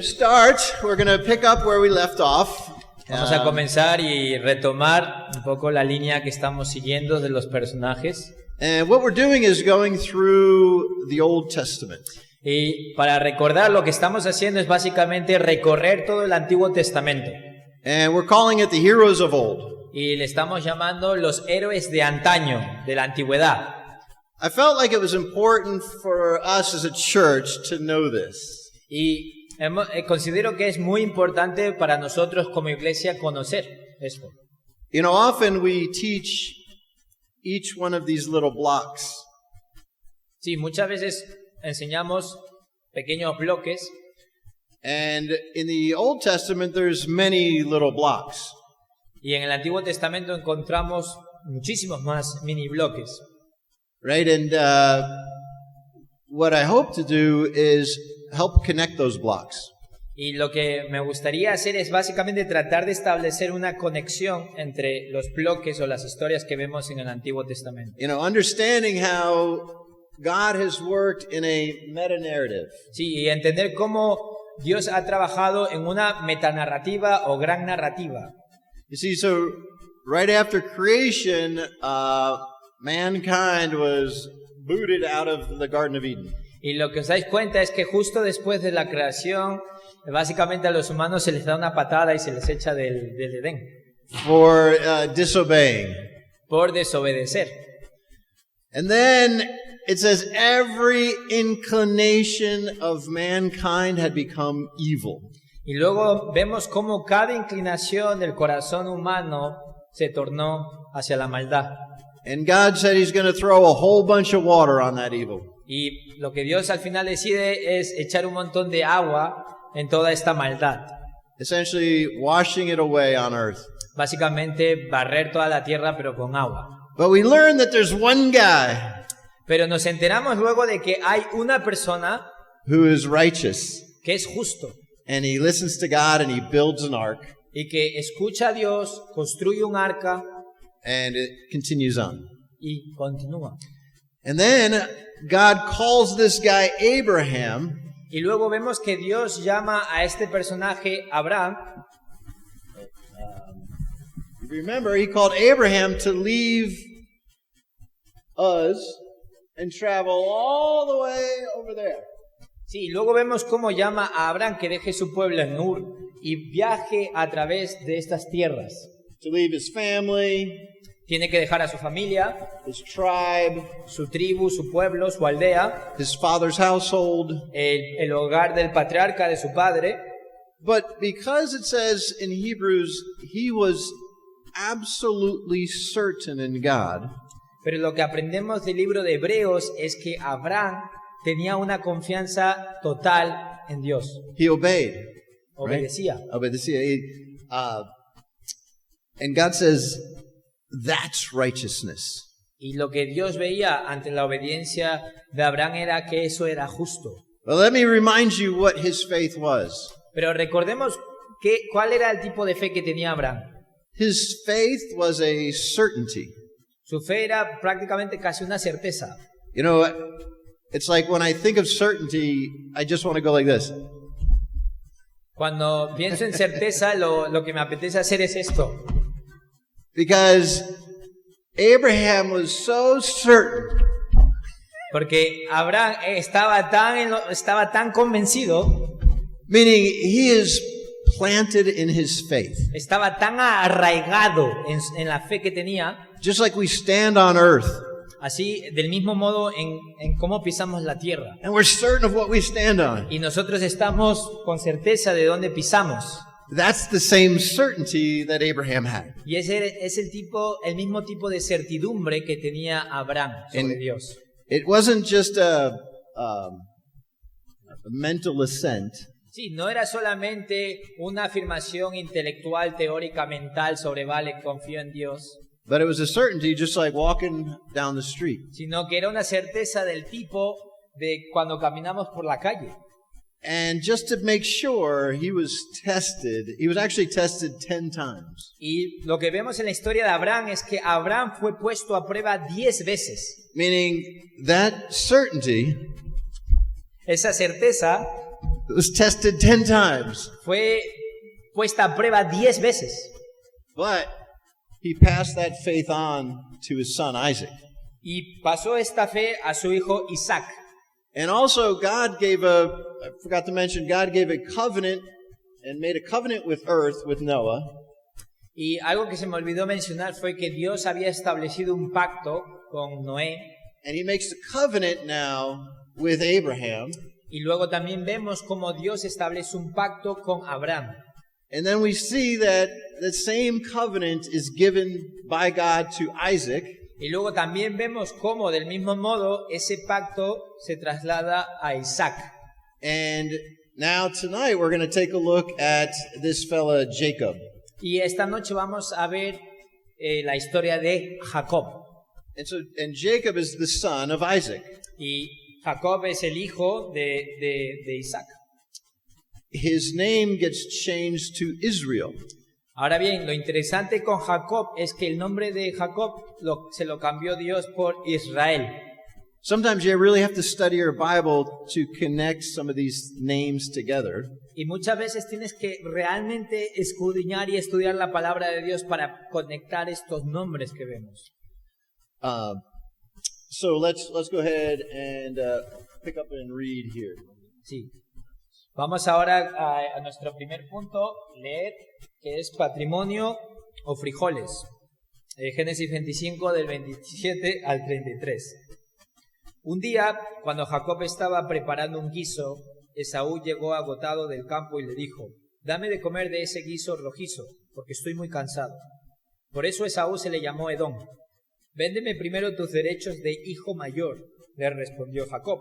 to start. We're going to pick up where we left off. Vamos a comenzar y retomar un poco la línea que estamos siguiendo de los personajes. And what we're doing is going through the Old Testament. Y para recordar, lo que estamos haciendo es básicamente recorrer todo el Antiguo Testamento. And we're calling it the heroes of old. Y le estamos llamando los héroes de antaño, de la antigüedad. I felt like it was important for us as a church to know this. Y considero que es muy importante para nosotros como iglesia conocer esto. You know, often we teach each one of these little blocks. Sí, muchas veces enseñamos pequeños bloques. And in the Old Testament, there's many little blocks. Y en el Antiguo Testamento encontramos muchísimos más mini bloques. Right? And what I hope to do is help connect those blocks. Y lo que me gustaría hacer es básicamente tratar de establecer una conexión entre los bloques o las historias que vemos en el Antiguo Testamento. You know, understanding how God has worked in a meta-narrative. Sí, y entender cómo Dios ha trabajado en una metanarrativa o gran narrativa. You see, so right after creation, mankind was booted out of the Garden of Eden. Y lo que os dais cuenta es que justo después de la creación, básicamente a los humanos se les da una patada y se les echa del Edén. For disobeying. Por desobedecer. And then it says every inclination of mankind had become evil. Y luego vemos cómo cada inclinación del corazón humano se tornó hacia la maldad. And God said He's going to throw a whole bunch of water on that evil. Y lo que Dios al final decide es echar un montón de agua en toda esta maldad. Essentially washing it away on earth. Básicamente barrer toda la tierra pero con agua. But we learn that there's one guy Pero nos enteramos luego de que hay una persona who is righteous. que es justo And he listens to God and he builds an ark. y que escucha a Dios, construye un arca And it continues on. y continúa. And then God calls this guy Abraham. Y luego vemos que Dios llama a este personaje Abraham. Remember, He called Abraham to leave us and travel all the way over there. Sí, luego vemos cómo llama a Abraham que deje su pueblo en Ur y viaje a través de estas tierras. To leave his family, Tiene que dejar a su familia, his tribe, su tribu, su pueblo, su aldea, his father's household. el hogar del patriarca, de su padre. But because it says in Hebrews, he was absolutely certain in God. Pero lo que aprendemos del libro de Hebreos es que Abraham tenía una confianza total en Dios. He obeyed. Obedecía. Right? Obedecía. And God says, that's righteousness. Y lo que Dios veía ante la obediencia de Abraham era que eso era justo. Well, let me remind you what his faith was. Pero recordemos cuál era el tipo de fe que tenía Abraham. His faith was a certainty. Su fe era prácticamente casi una certeza. You know, it's like when I think of certainty, I just want to go like this. Cuando pienso en certeza, lo que me apetece hacer es esto. Because Abraham was so certain. Porque Abraham estaba tan convencido, Meaning he is planted in his faith. estaba tan arraigado en la fe que tenía, Just like we stand on earth así del mismo modo en cómo pisamos la tierra. and we're certain of what we stand on. Y nosotros estamos con certeza de dónde pisamos. That's the same certainty that Abraham had. Y ese es el mismo tipo de certidumbre que tenía Abraham sobre En- Dios. It wasn't just a mental assent. Sí, no era solamente una afirmación intelectual, teórica, mental sobre vale, confío en Dios, But it was a certainty just like walking down the street. sino que era una certeza del tipo de cuando caminamos por la calle. And just to make sure, he was actually tested 10 times. Y lo que vemos en la historia de Abraham es que Abraham fue puesto a prueba 10 veces. Meaning that certainty, Esa certeza It was tested 10 times. Fue puesta a prueba 10 veces. But he passed that faith on to his son Isaac. Y pasó esta fe a su hijo Isaac. And also God gave I forgot to mention, God gave a covenant and made a covenant with earth with Noah. Y algo que se me olvidó mencionar fue que Dios había establecido un pacto con Noé. And he makes the covenant now with Abraham. Y luego también vemos cómo Dios establece un pacto con Abraham. And then we see that the same covenant is given by God to Isaac. Y luego también vemos cómo del mismo modo ese pacto se traslada a Isaac. And now tonight we're going to take a look at this fella Jacob. Y esta noche vamos a ver la historia de Jacob. And Jacob is the son of Isaac. Y Jacob es el hijo de Isaac. His name gets changed to Israel. Ahora bien, lo interesante con Jacob es que el nombre de Jacob se lo cambió Dios por Israel. Sometimes you really have to study your Bible to connect some of these names together. Y muchas veces tienes que realmente escudriñar y estudiar la palabra de Dios para conectar estos nombres que vemos. So let's go ahead and pick up and read here. Sí. Vamos ahora a nuestro primer punto, leer, que es patrimonio o frijoles. Génesis 25 del 27 al 33. Un día, cuando Jacob estaba preparando un guiso, Esaú llegó agotado del campo y le dijo: «Dame de comer de ese guiso rojizo, porque estoy muy cansado». Por eso Esaú se le llamó Edom. «Véndeme primero tus derechos de hijo mayor», le respondió Jacob.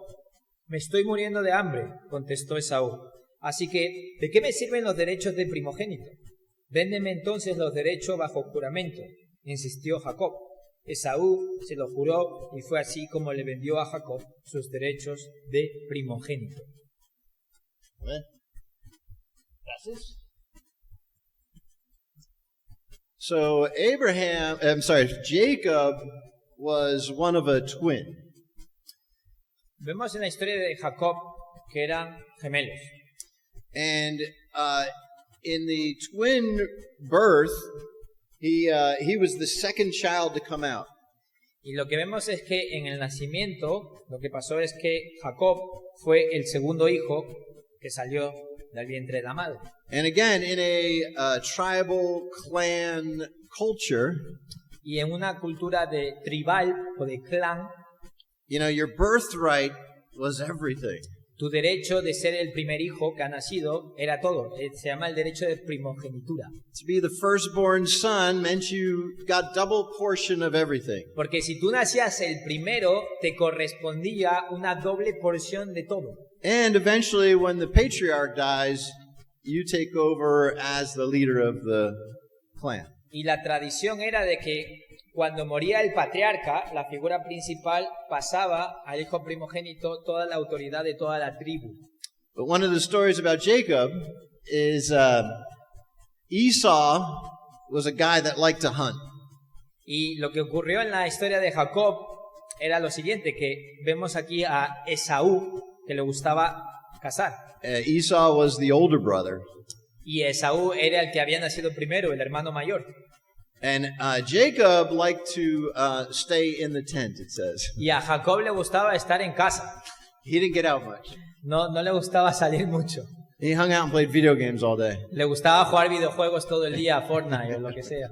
«Me estoy muriendo de hambre», contestó Esaú. «Así que, ¿de qué me sirven los derechos de primogénito? Véndeme entonces los derechos bajo juramento», insistió Jacob. Esaú se lo juró y fue así como le vendió a Jacob sus derechos de primogénito. Gracias. So Jacob was one of a twin. Vemos en la historia de Jacob que eran gemelos. And in the twin birth, he was the second child to come out. Y lo que vemos es que en el nacimiento, lo que pasó es que Jacob fue el segundo hijo que salió del vientre de la madre. And again, in a tribal clan culture, y en una cultura de tribal o de clan, your birthright was everything. Tu derecho de ser el primer hijo que ha nacido era todo. Se llama el derecho de primogenitura. To be the firstborn son meant you got double portion of everything. Porque si tú nacías el primero, te correspondía una doble porción de todo. And eventually, when the patriarch dies, you take over as the leader of the clan. Y la tradición era de que cuando moría el patriarca, la figura principal, pasaba al hijo primogénito toda la autoridad de toda la tribu. But one of the stories about Jacob is Esau was a guy that liked to hunt. Y lo que ocurrió en la historia de Jacob era lo siguiente, que vemos aquí a Esaú, que le gustaba cazar. Esau was the older brother. Y Esaú era el que había nacido primero, el hermano mayor. And Jacob liked to stay in the tent, it says. Y a Jacob le gustaba estar en casa. He didn't get out much. No le gustaba salir mucho. He hung out and played video games all day. Le gustaba jugar videojuegos todo el día, Fortnite o lo que sea.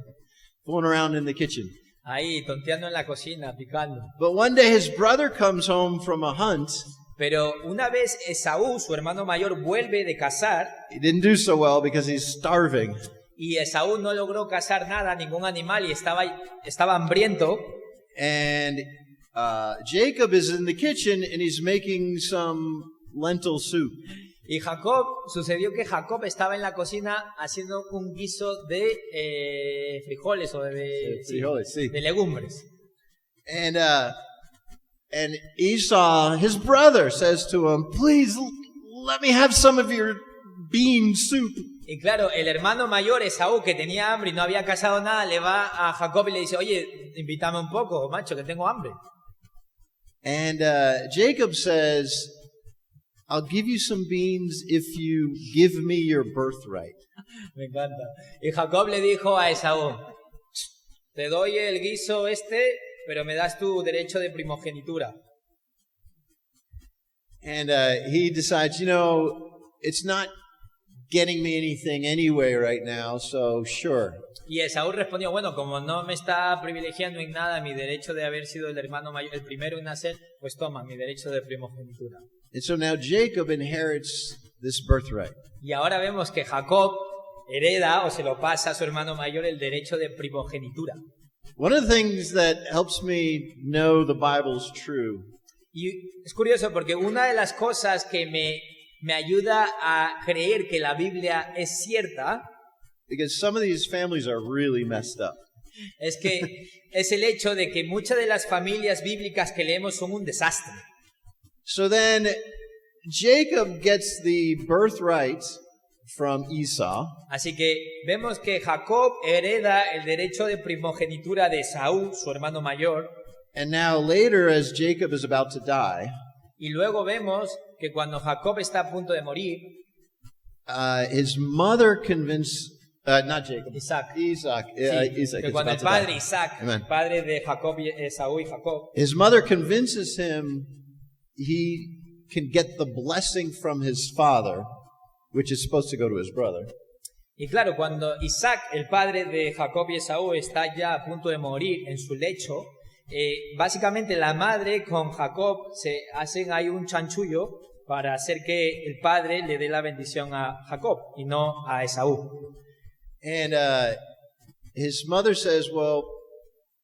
Fooling around in the kitchen. Ahí, tonteando en la cocina, picando. But one day his brother comes home from a hunt. Pero una vez Esaú, su hermano mayor, vuelve de cazar. He didn't do so well because he's starving. Y Esaú no logró cazar nada, ningún animal, y estaba hambriento. And Jacob is in the kitchen and he's making some lentil soup. Y sucedió que Jacob estaba en la cocina haciendo un guiso de frijoles o de legumbres. And Esau, his brother, says to him, "Please let me have some of your bean soup." Y claro, el hermano mayor, Esaú, que tenía hambre y no había cazado nada, le va a Jacob y le dice: "Oye, invítame un poco, macho, que tengo hambre." And Jacob says, I'll give you some beans if you give me your birthright. Me encanta. Y Jacob le dijo a Esaú, te doy el guiso pero me das tu derecho de primogenitura. And he decides, it's not getting me anything anyway right now, so sure. Y Esaú respondió, bueno, como no me está privilegiando en nada mi derecho de haber sido el hermano mayor, el primero en nacer, pues toma mi derecho de primogenitura. And so now Jacob inherits this birthright. Y ahora vemos que Jacob hereda o se lo pasa a su hermano mayor el derecho de primogenitura. One of the things that helps me know the Bible's true Y es curioso porque una de las cosas que me ayuda a creer que la Biblia es cierta because some of these families are really messed up. es que es el hecho de que muchas de las familias bíblicas que leemos son un desastre. So then Jacob gets the birthright from Esau. Así que vemos que Jacob hereda el derecho de primogenitura de Esaú, su hermano mayor. And now later, as Jacob is about to die, Y luego vemos que cuando Jacob está a punto de morir, his mother convinced, not Jacob, Isaac. Isaac Sí, que is cuando about el to padre die. Isaac, Amen. padre de Jacob y Esaú y Jacob, His mother convinces him he can get the blessing from his father, which is supposed to go to his brother. y claro, cuando Isaac, el padre de Jacob y Esaú, está ya a punto de morir en su lecho, básicamente la madre con Jacob se hacen ahí un chanchullo para hacer que el padre le dé la bendición a Jacob y no a Esaú. And his mother says, well,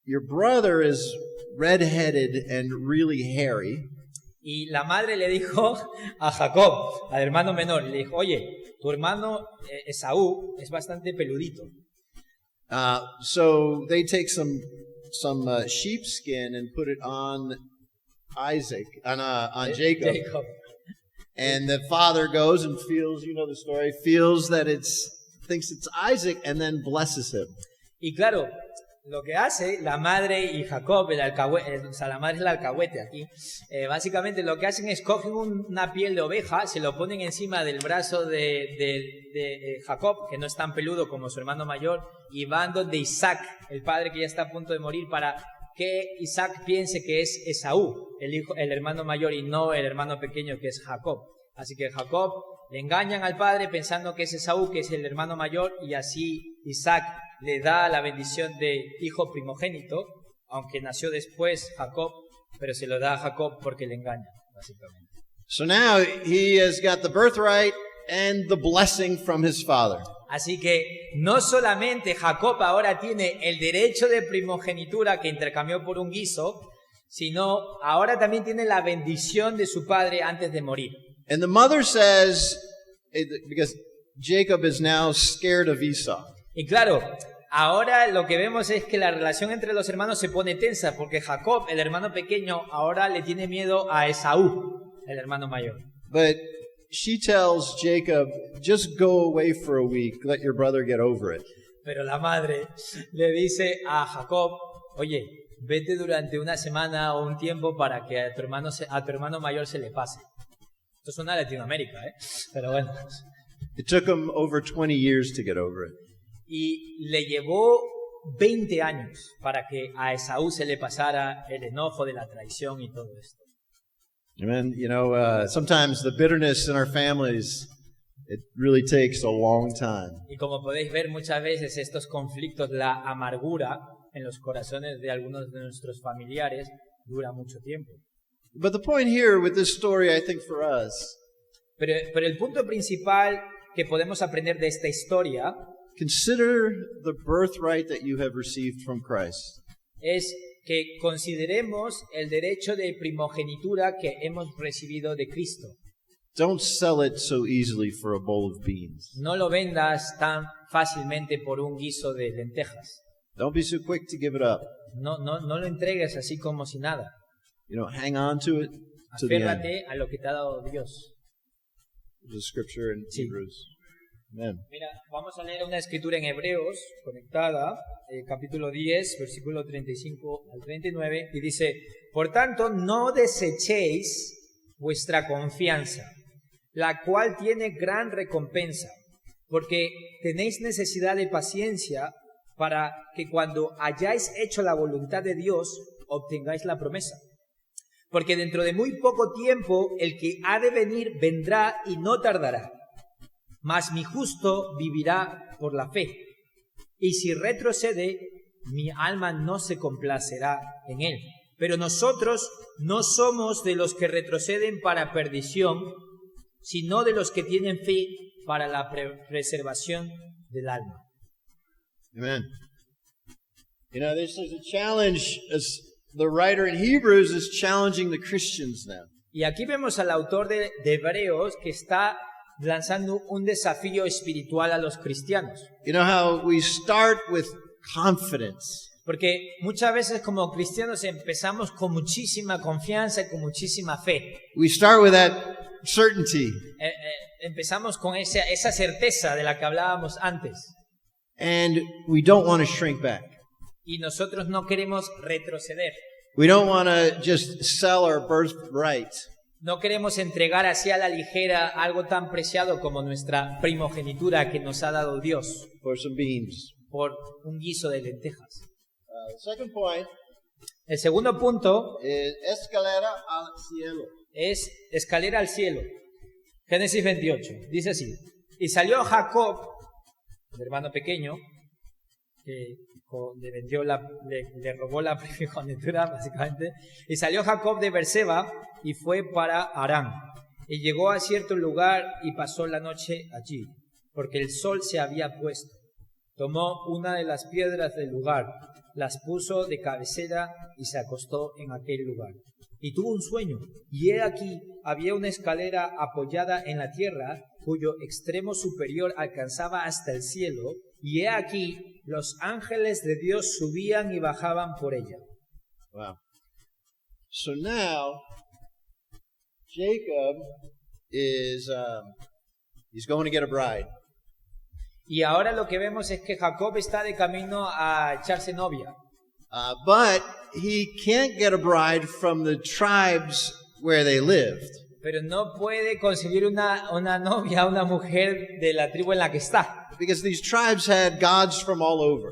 your brother is red-headed and really hairy. Y la madre le dijo a Jacob, al hermano menor, le dijo, oye, tu hermano Esaú es bastante peludito. So they take some sheepskin and put it on Isaac, on Jacob. And the father goes and feels, you know the story, feels that thinks it's Isaac and then blesses him. Y claro, lo que hace la madre y Jacob, o sea, la madre es el alcahuete aquí, básicamente lo que hacen es cogen una piel de oveja, se lo ponen encima del brazo de Jacob, que no es tan peludo como su hermano mayor, y van donde Isaac, el padre que ya está a punto de morir, para que Isaac piense que es Esaú, el hermano mayor, y no el hermano pequeño que es Jacob. Así que Jacob le engañan al padre pensando que es Esaú, que es el hermano mayor, y así Isaac le da la bendición de hijo primogénito, aunque nació después Jacob, pero se lo da a Jacob porque le engaña, básicamente. So now he has got the birthright and the blessing from his father. Así que no solamente Jacob ahora tiene el derecho de primogenitura que intercambió por un guiso, sino ahora también tiene la bendición de su padre antes de morir. And the mother says, because Jacob is now scared of Esau. Y claro, ahora lo que vemos es que la relación entre los hermanos se pone tensa, porque Jacob, el hermano pequeño, ahora le tiene miedo a Esaú, el hermano mayor. But she tells Jacob, just go away for a week, let your brother get over it. Pero la madre le dice a Jacob, oye, vete durante una semana o un tiempo para que a tu hermano mayor se le pase. Esto suena a Latinoamérica, pero bueno. It took him over 20 years to get over it. Y le llevó 20 años para que a Esaú se le pasara el enojo de la traición y todo esto. Amen. You know, sometimes the bitterness in our families, it really takes a long time. Y como podéis ver muchas veces estos conflictos, la amargura en los corazones de algunos de nuestros familiares dura mucho tiempo. But the point here with this story, I think for us, Pero el punto principal que podemos aprender de esta historia consider the birthright that you have received from Christ. es que consideremos el derecho de primogenitura que hemos recibido de Cristo. Don't sell it so easily for a bowl of beans. No lo vendas tan fácilmente por un guiso de lentejas. Don't be so quick to give it up. No lo entregues así como si nada. You know, hang on to it to the end. Aférrate a lo que te ha dado Dios. There's a scripture in Sí. Hebrews. Amen. Mira, vamos a leer una escritura en Hebreos, conectada, capítulo 10, versículo 35 al 39, y dice, por tanto, no desechéis vuestra confianza, la cual tiene gran recompensa, porque tenéis necesidad de paciencia para que cuando hayáis hecho la voluntad de Dios, obtengáis la promesa. Porque dentro de muy poco tiempo el que ha de venir vendrá y no tardará. Mas mi justo vivirá por la fe. Y si retrocede, mi alma no se complacerá en él. Pero nosotros no somos de los que retroceden para perdición, sino de los que tienen fe para la preservación del alma. Amen. You know, this is a challenge, as the writer in Hebrews is challenging the Christians now. Y aquí vemos al autor de Hebreos que está lanzando un desafío espiritual a los cristianos. You know how we start with confidence. Porque muchas veces como cristianos empezamos con muchísima confianza y con muchísima fe. We start with that certainty. Empezamos con esa certeza de la que hablábamos antes. And we don't want to shrink back. Y nosotros no queremos retroceder. We don't want to just sell our birthright. No queremos entregar así a la ligera algo tan preciado como nuestra primogenitura que nos ha dado Dios. For some beans. Por un guiso de lentejas. The second point El segundo punto is escalera al cielo. es escalera al cielo. Génesis 28. Dice así. Y salió Jacob, el hermano pequeño, que le robó la primogenitura, básicamente. Y salió Jacob de Berseba y fue para Harán. Y llegó a cierto lugar y pasó la noche allí, porque el sol se había puesto. Tomó una de las piedras del lugar, las puso de cabecera y se acostó en aquel lugar. Y tuvo un sueño, y he aquí había una escalera apoyada en la tierra, cuyo extremo superior alcanzaba hasta el cielo, y he aquí los ángeles de Dios subían y bajaban por ella. Wow. So now, Jacob is, he's going to get a bride. Y ahora lo que vemos es que Jacob está de camino a echarse novia. But he can't get a bride from the tribes where they lived. Pero no puede conseguir una novia, una mujer de la tribu en la que está. Because these tribes had gods from all over.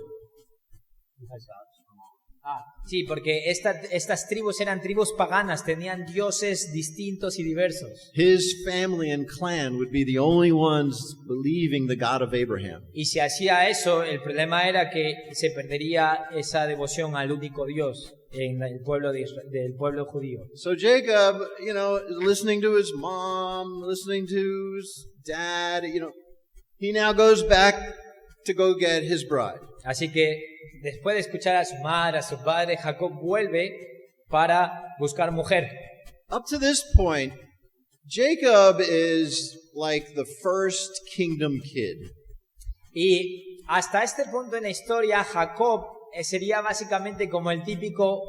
Sí, porque estas tribus eran tribus paganas, tenían dioses distintos y diversos. His family and clan would be the only ones believing the God of Abraham. Y si hacía eso, el problema era que se perdería esa devoción al único Dios en el pueblo del pueblo judío. So Jacob, you know, is listening to his mom, listening to his dad, you know, he now goes back to go get his bride. Así que después de escuchar a su madre, a su padre, Jacob vuelve para buscar mujer. Up to this point, Jacob is like the first kingdom kid. Y hasta este punto en la historia, Jacob sería básicamente como el típico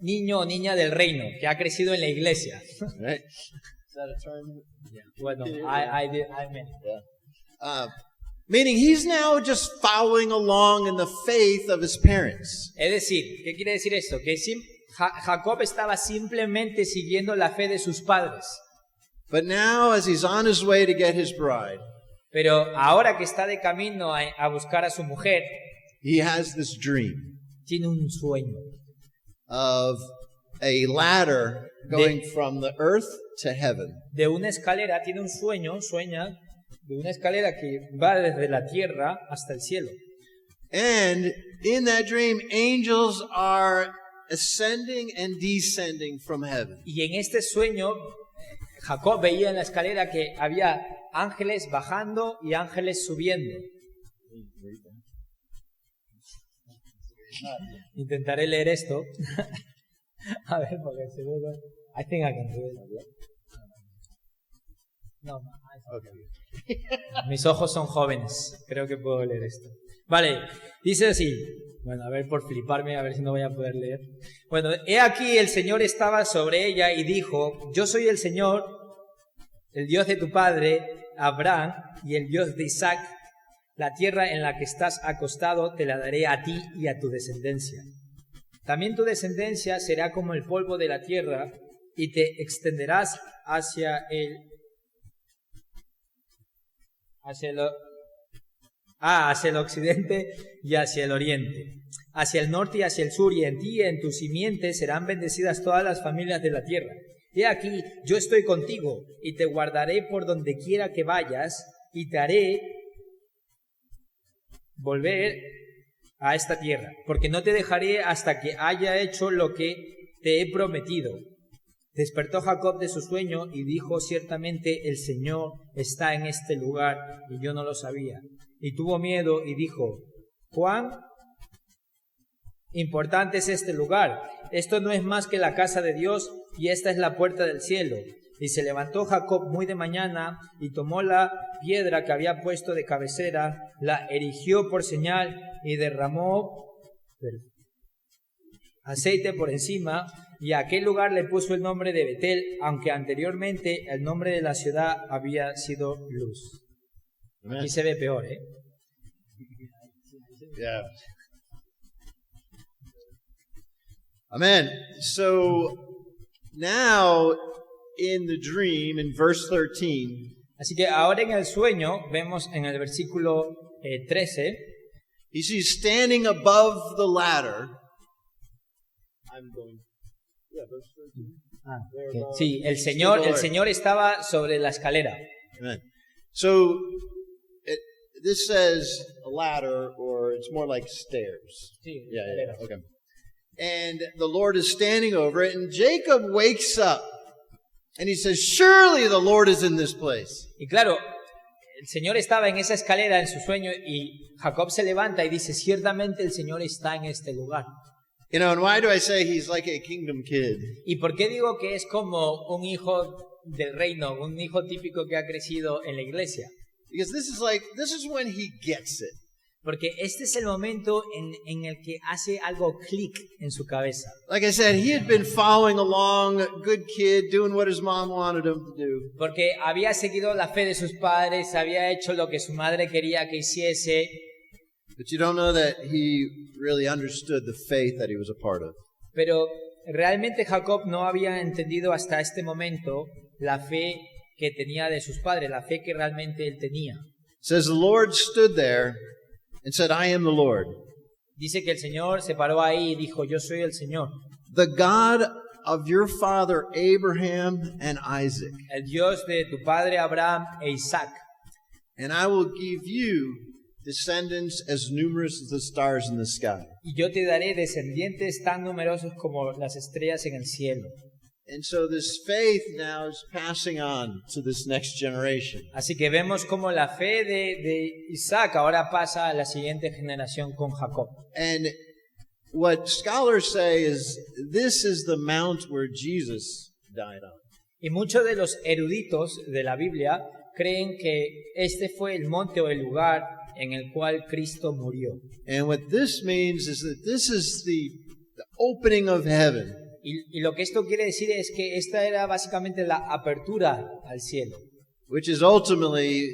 niño o niña del reino que ha crecido en la iglesia. Right? Is that a term? Yeah. Bueno, I meant. Yeah. Meaning he's now just following along in the faith of his parents. Es decir, ¿qué quiere decir esto? Que Jacob estaba simplemente siguiendo la fe de sus padres. But now, as he's on his way to get his bride, pero ahora que está de camino a buscar a su mujer, he has this dream tiene un sueño of a ladder going from the earth to heaven. De una escalera, tiene un sueña de una escalera que va desde la tierra hasta el cielo. And in that dream, angels are ascending and descending from heaven. Y en este sueño, Jacob veía en la escalera que había ángeles bajando y ángeles subiendo. Intentaré leer esto. A ver, porque se ve. I think I can do it. No, okay. Mis ojos son jóvenes. Creo que puedo leer esto. Vale, dice así. Bueno, a ver, por fliparme, a ver si no voy a poder leer. Bueno, he aquí el Señor estaba sobre ella y dijo: Yo soy el Señor, el Dios de tu padre Abraham y el Dios de Isaac. La tierra en la que estás acostado te la daré a ti y a tu descendencia. También tu descendencia será como el polvo de la tierra y te extenderás hacia el hacia el occidente y hacia el oriente, hacia el norte y hacia el sur, y en ti y en tu simiente serán bendecidas todas las familias de la tierra. He aquí, yo estoy contigo, y te guardaré por donde quiera que vayas, y te haré volver a esta tierra, porque no te dejaré hasta que haya hecho lo que te he prometido. Despertó Jacob de su sueño y dijo: ciertamente el Señor está en este lugar, y yo no lo sabía. Y tuvo miedo y dijo: ¿cuán importante es este lugar? Esto no es más que la casa de Dios, y esta es la puerta del cielo. Y se levantó Jacob muy de mañana, y tomó la piedra que había puesto de cabecera, la erigió por señal, y derramó aceite por encima, y a aquel lugar le puso el nombre de Betel, aunque anteriormente el nombre de la ciudad había sido Luz. Amen. Aquí se ve peor, ¿eh? Yeah. Amen. So now in the dream, in verse 13, Así que ahora en el sueño, vemos en el versículo 13, he sees standing above the ladder. I'm going. Yeah, verse 13. sí, el Señor estaba sobre la escalera. Amen. So this says a ladder, or it's more like stairs. Sí, Yeah. Okay. And the Lord is standing over it, and Jacob wakes up, and he says, "Surely the Lord is in this place." Y claro, el Señor estaba en esa escalera en su sueño, y Jacob se levanta y dice: ciertamente el Señor está en este lugar. You know, and why do I say he's like a kingdom kid? ¿Y por qué digo que es como un hijo del reino, un hijo típico que ha crecido en la iglesia? Because this is when he gets it. Porque este es el momento en el que hace algo clic en su cabeza. Like I said, he had been following along, good kid, doing what his mom wanted him to do. Porque había seguido la fe de sus padres, había hecho lo que su madre quería que hiciese. But you don't know that he really understood the faith that he was a part of. Pero realmente Jacob no había entendido hasta este momento la fe que tenía de sus padres, la fe que realmente él tenía. It says the Lord stood there and said, "I am the Lord, Dice que el Señor se paró ahí y dijo: yo soy el Señor, the God of your father Abraham and Isaac, el Dios de tu padre Abraham e Isaac. and I will give you descendants as numerous as the stars in the sky." Y yo te daré descendientes tan numerosos como las estrellas en el cielo. And so this faith now is passing on to this next generation. Así que vemos cómo la fe de Isaac ahora pasa a la siguiente generación con Jacob. And what scholars say is this is the mount where Jesus died on. Y muchos de los eruditos de la Biblia creen que este fue el monte o el lugar en el cual Cristo murió. And what this means is that this is the opening of heaven. Y lo que esto quiere decir es que esta era básicamente la apertura al cielo. Which is ultimately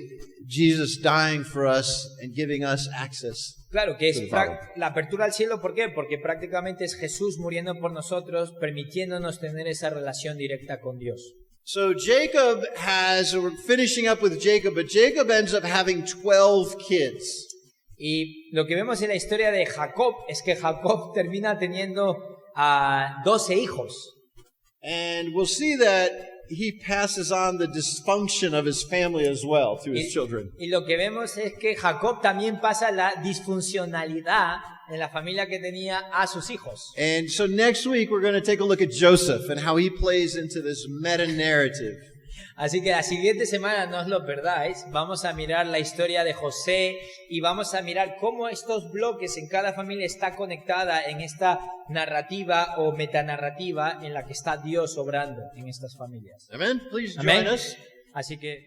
Jesus dying for us and giving us access. Claro, que es to the Father. la apertura al cielo, ¿por qué? Porque prácticamente es Jesús muriendo por nosotros, permitiéndonos tener esa relación directa con Dios. So Jacob we're finishing up with Jacob, but Jacob ends up having 12 kids. Y lo que vemos en la historia de Jacob es que Jacob termina teniendo a 12 hijos. And we'll see that he passes on the dysfunction of his family as well to his children. Y lo que vemos es que Jacob también pasa la disfuncionalidad en la familia que tenía a sus hijos. And so next week we're going to take a look at Joseph and how he plays into this meta-narrative. Así que la siguiente semana, no os lo perdáis, vamos a mirar la historia de José y vamos a mirar cómo estos bloques en cada familia está conectada en esta narrativa o metanarrativa en la que está Dios obrando en estas familias. Amen? Please Amén. join us. Así que